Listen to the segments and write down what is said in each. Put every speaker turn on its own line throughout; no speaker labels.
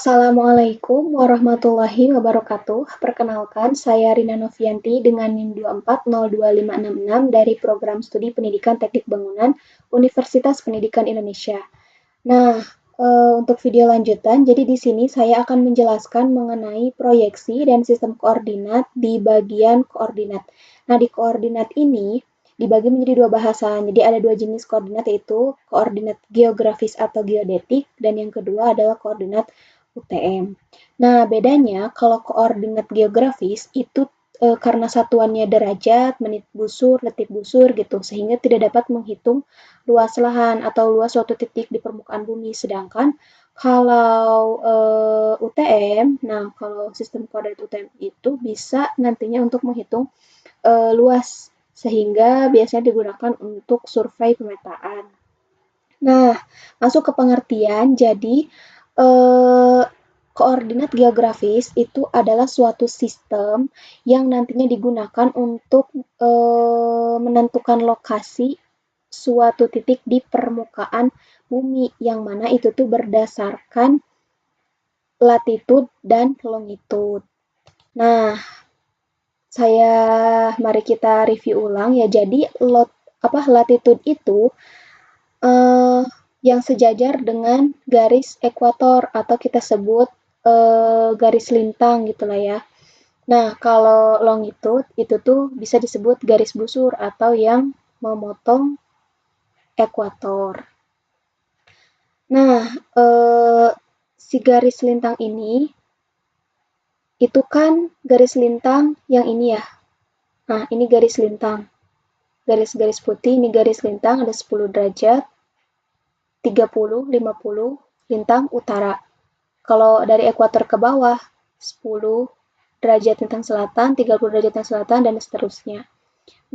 Assalamualaikum warahmatullahi wabarakatuh. Perkenalkan, saya Rina Novianti dengan NIM 2402566 dari Program Studi Pendidikan Teknik Bangunan Universitas Pendidikan Indonesia. Nah, untuk video lanjutan, jadi di sini saya akan menjelaskan mengenai proyeksi dan sistem koordinat di bagian koordinat. Nah, di koordinat ini dibagi menjadi dua bahasan. Jadi ada dua jenis koordinat, yaitu koordinat geografis atau geodetik, dan yang kedua adalah koordinat UTM. Nah, bedanya kalau koordinat geografis itu karena satuannya derajat, menit busur, detik busur gitu, sehingga tidak dapat menghitung luas lahan atau luas suatu titik di permukaan bumi. Sedangkan kalau UTM, nah kalau sistem koordinat UTM itu bisa nantinya untuk menghitung luas, sehingga biasanya digunakan untuk survei pemetaan. Nah, masuk ke pengertian, jadi koordinat geografis itu adalah suatu sistem yang nantinya digunakan untuk menentukan lokasi suatu titik di permukaan bumi, yang mana itu tuh berdasarkan latitude dan longitude. Nah, mari kita review ulang ya. Jadi latitude itu yang sejajar dengan garis ekuator atau kita sebut garis lintang gitulah ya. Nah, kalau longitude itu tuh bisa disebut garis busur atau yang memotong ekuator. Nah, si garis lintang ini itu kan garis lintang yang ini ya. Nah, ini garis lintang. Garis-garis putih ini garis lintang ada 10 derajat, 30, 50 lintang utara. Kalau dari ekuator ke bawah 10 derajat lintang selatan, 30 derajat lintang selatan, dan seterusnya.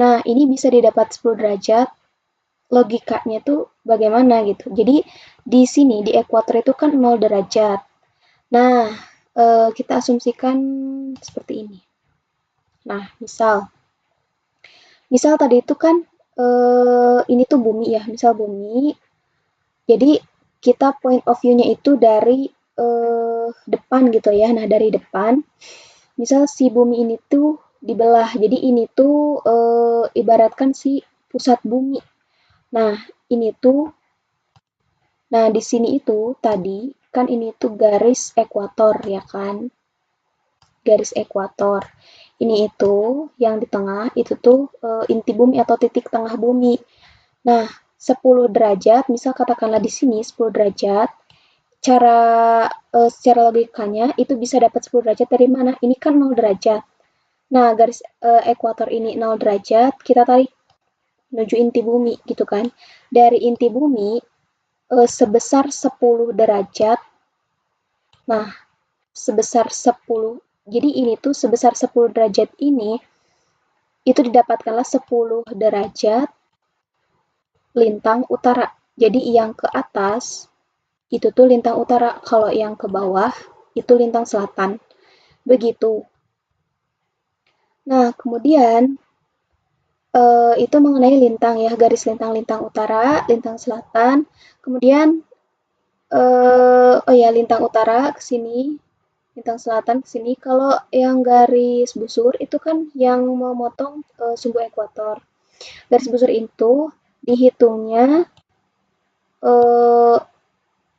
Nah, ini bisa didapat 10 derajat. Logikanya tuh bagaimana gitu. Jadi di sini di ekuator itu kan 0 derajat. Nah, kita asumsikan seperti ini. Nah, misal tadi itu kan ini tuh bumi ya, misal bumi. Jadi kita point of view-nya itu dari depan gitu ya. Nah, dari depan, misal si bumi ini tuh dibelah. Jadi ini tuh ibaratkan si pusat bumi. Nah, ini tuh, nah di sini itu tadi kan ini tuh garis ekuator ya kan, garis ekuator. Ini itu yang di tengah itu tuh inti bumi atau titik tengah bumi. Nah, 10 derajat, misal katakanlah di sini 10 derajat, secara logikanya itu bisa dapat 10 derajat dari mana? Ini kan 0 derajat. Nah, garis ekuator ini 0 derajat, kita tarik menuju inti bumi gitu kan. Dari inti bumi sebesar 10 derajat. Nah, sebesar 10. Jadi ini tuh sebesar 10 derajat ini itu didapatkanlah 10 derajat lintang utara. Jadi yang ke atas itu tuh lintang utara, kalau yang ke bawah itu lintang selatan. Begitu. Nah, kemudian itu mengenai lintang ya, garis lintang utara, lintang selatan. Kemudian lintang utara ke sini, lintang selatan ke sini. Kalau yang garis busur itu kan yang memotong sumbu ekuator. Garis busur itu dihitungnya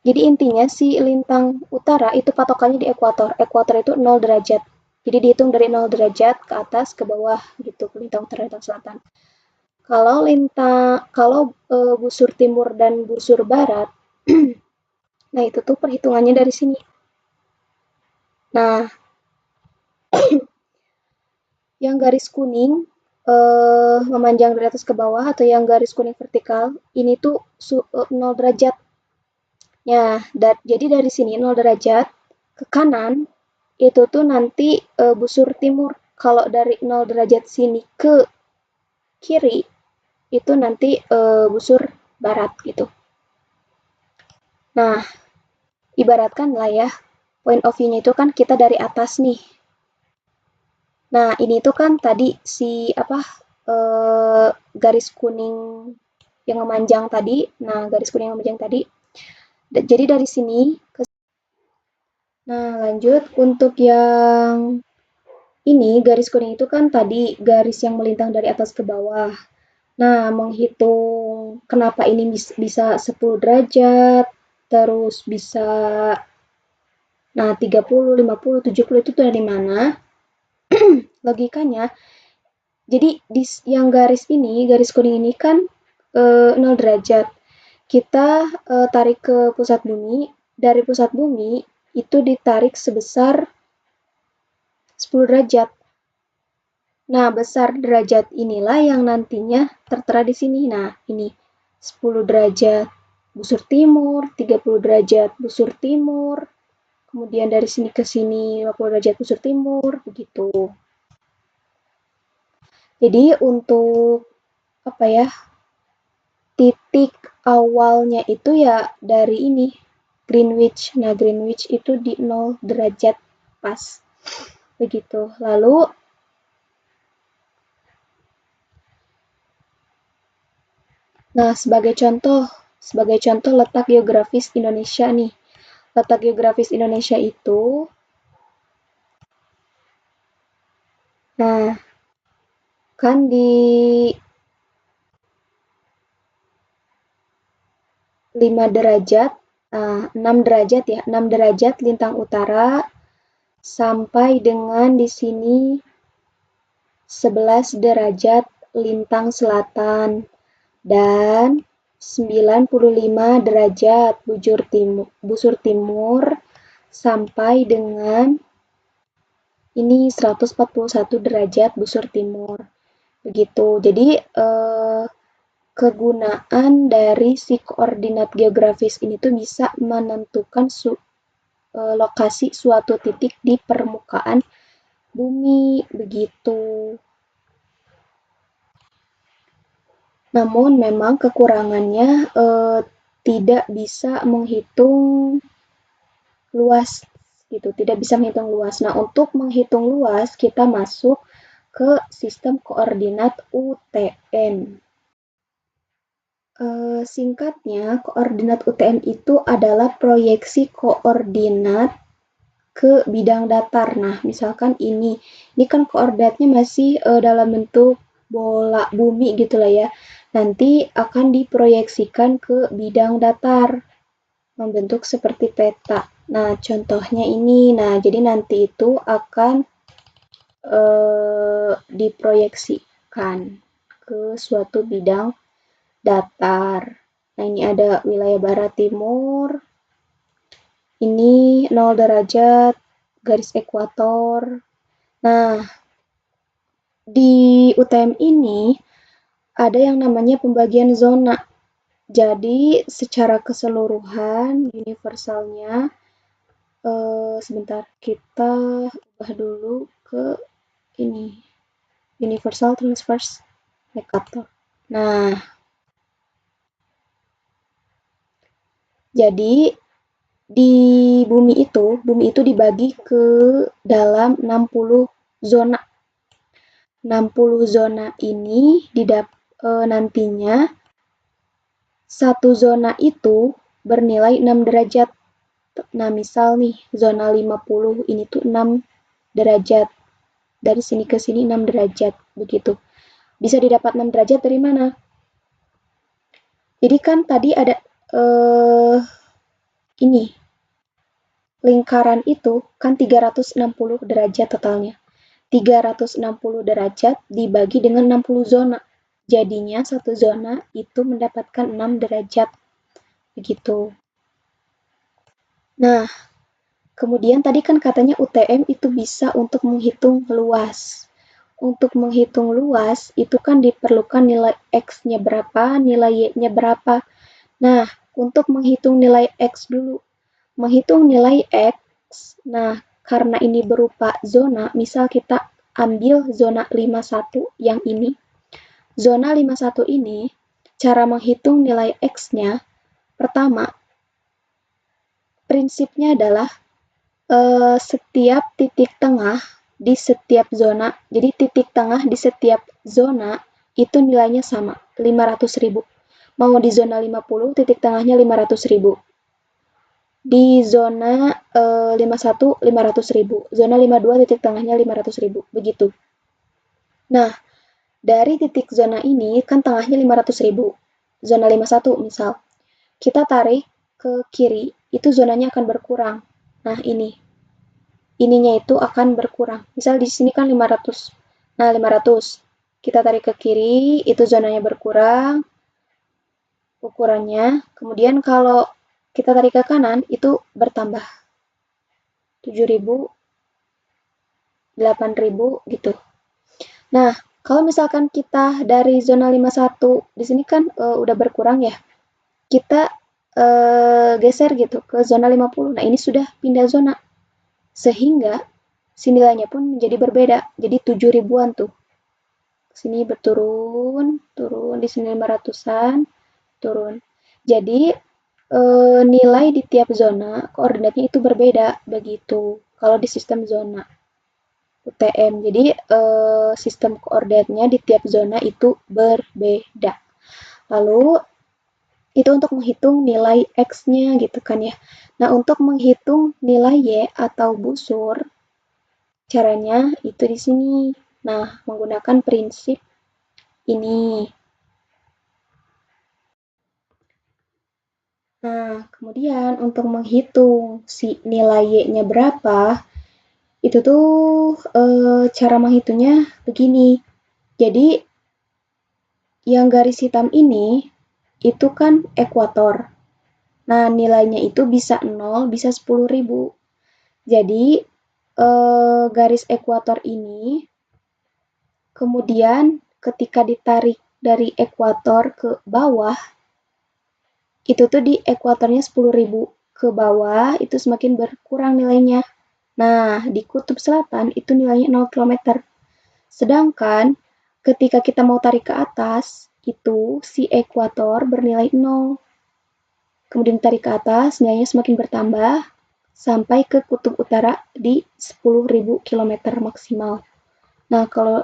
jadi intinya si lintang utara itu patokannya di ekuator. Ekuator itu 0 derajat. Jadi dihitung dari 0 derajat ke atas ke bawah gitu, lintang utara, lintang selatan. Kalau busur timur dan busur barat, nah itu tuh perhitungannya dari sini. Nah, yang garis kuning memanjang dari atas ke bawah atau yang garis kuning vertikal, ini tuh 0 derajat. Ya, jadi dari sini 0 derajat ke kanan itu tuh nanti busur timur. Kalau dari 0 derajat sini ke kiri itu nanti busur barat gitu. Nah, ibaratkan lah ya, point of view-nya itu kan kita dari atas nih. Nah, ini tuh kan tadi si garis kuning yang memanjang tadi. Nah, garis kuning yang memanjang tadi. Jadi dari sini ke Nah, lanjut untuk yang ini, garis kuning itu kan tadi garis yang melintang dari atas ke bawah. Nah, menghitung kenapa ini bisa 10 derajat, terus bisa, nah 30, 50, 70 itu dari mana? Logikanya, jadi yang garis ini, garis kuning ini kan 0 derajat. Kita tarik ke pusat bumi, dari pusat bumi itu ditarik sebesar 10 derajat. Nah, besar derajat inilah yang nantinya tertera di sini. Nah, ini 10 derajat busur timur, 30 derajat busur timur, kemudian dari sini ke sini 50 derajat busur timur, begitu. Jadi untuk apa ya, titik awalnya itu ya dari ini, Greenwich. Nah, Greenwich itu di 0 derajat pas. Begitu. Lalu nah, sebagai contoh letak geografis Indonesia nih. Letak geografis Indonesia itu, nah, kan di 5 derajat, 6 derajat ya, 6 derajat lintang utara sampai dengan di sini 11 derajat lintang selatan dan 95 derajat busur timur sampai dengan ini 141 derajat busur timur. Begitu. Jadi kegunaan dari si koordinat geografis ini tuh bisa menentukan lokasi suatu titik di permukaan bumi begitu. Namun memang kekurangannya tidak bisa menghitung luas gitu, tidak bisa menghitung luas. Nah, untuk menghitung luas kita masuk ke sistem koordinat UTM. Singkatnya, koordinat UTM itu adalah proyeksi koordinat ke bidang datar. Nah, misalkan ini kan koordinatnya masih dalam bentuk bola bumi gitu lah ya. Nanti akan diproyeksikan ke bidang datar, membentuk seperti peta. Nah, contohnya ini. Nah, jadi nanti itu akan diproyeksikan ke suatu bidang datar. Nah, ini ada wilayah barat timur. Ini 0 derajat garis ekuator. Nah, di UTM ini ada yang namanya pembagian zona. Jadi, secara keseluruhan universalnya sebentar kita ubah dulu ke ini universal transverse equator. Nah, jadi di bumi itu dibagi ke dalam 60 zona. 60 zona ini nantinya satu zona itu bernilai 6 derajat. Nah, misal nih zona 50 ini tuh 6 derajat. Dari sini ke sini 6 derajat begitu. Bisa didapat 6 derajat dari mana? Jadi kan tadi ada ini lingkaran itu kan 360 derajat totalnya. 360 derajat dibagi dengan 60 zona. Jadinya satu zona itu mendapatkan 6 derajat. Begitu. Nah, kemudian tadi kan katanya UTM itu bisa untuk menghitung luas. Untuk menghitung luas itu kan diperlukan nilai X-nya berapa, nilai Y-nya berapa. Nah, untuk menghitung nilai X dulu. Menghitung nilai X, nah karena ini berupa zona, misal kita ambil zona 51 yang ini. Zona 51 ini, cara menghitung nilai X-nya, pertama, prinsipnya adalah setiap titik tengah di setiap zona, jadi titik tengah di setiap zona itu nilainya sama, 500.000. Mau di zona 50, titik tengahnya 500.000. Di zona 51 500.000, zona 52 titik tengahnya 500.000, begitu. Nah, dari titik zona ini kan tengahnya 500.000, zona 51 misal. Kita tarik ke kiri, itu zonanya akan berkurang. Nah, ininya itu akan berkurang. Misal di sini kan 500. Nah, 500. Kita tarik ke kiri, itu zonanya berkurang ukurannya. Kemudian kalau kita tarik ke kanan, itu bertambah. 7.000, 8.000 gitu. Nah, kalau misalkan kita dari zona 51, di sini kan udah berkurang ya. Kita geser gitu ke zona 50. Nah, ini sudah pindah zona. Sehingga si nilainya pun menjadi berbeda. Jadi 7 ribuan tuh. Sini berturun, turun di sini 500-an, turun. Jadi nilai di tiap zona koordinatnya itu berbeda begitu. Kalau di sistem zona UTM. Jadi sistem koordinatnya di tiap zona itu berbeda. Lalu itu untuk menghitung nilai X-nya gitu kan ya. Nah, untuk menghitung nilai Y atau busur, caranya itu di sini. Nah, menggunakan prinsip ini. Nah, kemudian untuk menghitung si nilai Y-nya berapa, itu tuh cara menghitungnya begini. Jadi, yang garis hitam ini, itu kan ekuator. Nah, nilainya itu bisa 0, bisa 10.000. Jadi, garis ekuator ini, kemudian ketika ditarik dari ekuator ke bawah, itu tuh di ekuatornya 10.000 ke bawah, itu semakin berkurang nilainya. Nah, di kutub selatan itu nilainya 0 km. Sedangkan ketika kita mau tarik ke atas, itu si ekuator bernilai 0. Kemudian tarik ke atas, nilainya semakin bertambah sampai ke kutub utara di 10.000 km maksimal. Nah, kalau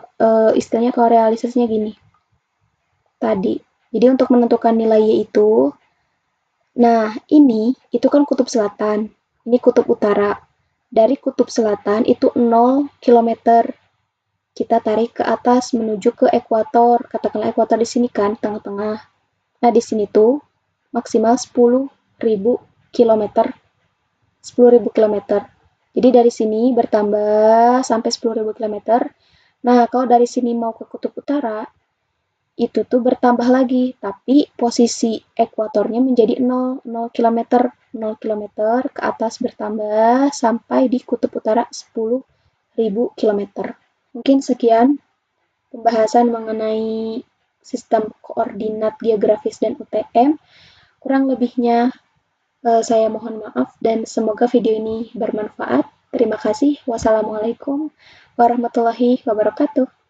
istilahnya kalau realisasinya gini. Tadi. Jadi untuk menentukan nilai Y itu, nah ini itu kan kutub selatan. Ini kutub utara. Dari kutub selatan itu 0 km. Kita tarik ke atas menuju ke ekuator. Katakanlah ekuator di sini kan, tengah-tengah. Nah, di sini tuh maksimal 10.000 km. 10.000 km. Jadi dari sini bertambah sampai 10.000 km. Nah, kalau dari sini mau ke kutub utara, itu tuh bertambah lagi, tapi posisi ekuatornya menjadi 0, 0 km, 0 km ke atas bertambah sampai di kutub utara 10.000 km. Mungkin sekian pembahasan mengenai sistem koordinat geografis dan UTM. Kurang lebihnya saya mohon maaf dan semoga video ini bermanfaat. Terima kasih. Wassalamualaikum warahmatullahi wabarakatuh.